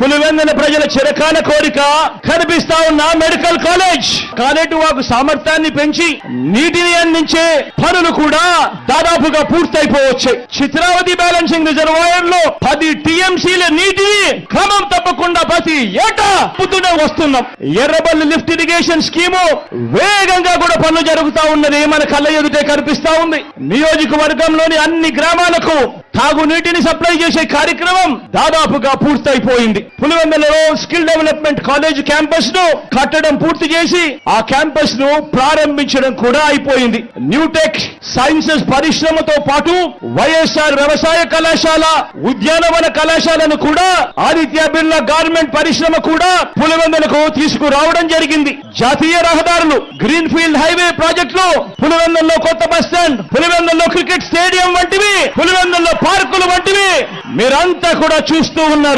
పులివెందుల ప్రజల చిరకాల కోరిక కనిపిస్తా ఉన్న మెడికల్ కాలేజ్ కాలేటువాకు సామర్థ్యాన్ని పెంచి నీటిని అందించే పనులు కూడా దాదాపుగా పూర్తయిపోవచ్చాయి. చిత్రావతి బ్యాలెన్సింగ్ రిజర్వాయర్ లో 10 టీఎంసీల నీటిని క్రమం తప్పకుండా ప్రతి ఏటా పుట్టునే వస్తున్నాం. ఎర్రబల్లి లిఫ్ట్ ఇరిగేషన్ స్కీము వేగంగా కూడా పనులు జరుగుతా ఉన్నది మన కళ్ళ ఎదుటే కనిపిస్తా ఉంది. నియోజకవర్గంలోని అన్ని గ్రామాలకు తాగునీటిని సప్లై చేసే కార్యక్రమం దాదాపుగా పూర్తయిపోయింది. పులివెందులలో స్కిల్ డెవలప్మెంట్ కాలేజ్ క్యాంపస్ ను కట్టడం పూర్తి చేసి ఆ క్యాంపస్ ను ప్రారంభించడం కూడా అయిపోయింది. న్యూటెక్ సైన్సెస్ పరిశ్రమతో పాటు వైఎస్ఆర్ వ్యవసాయ కళాశాల, ఉద్యానవన కళాశాలను కూడా ఆదిత్య బిర్లా గార్మెంట్ పరిశ్రమ కూడా పులివెందులకు తీసుకురావడం జరిగింది. జాతీయ రహదారులు, గ్రీన్ ఫీల్డ్ హైవే ప్రాజెక్టులు, పులివెందుల్లో కొత్త బస్ స్టాండ్, పులివెందుల్లో క్రికెట్ స్టేడియం వంటివి, పులివెందుల్లో పార్కులు వంటివి మీరంతా కూడా చూస్తూ ఉన్నారు.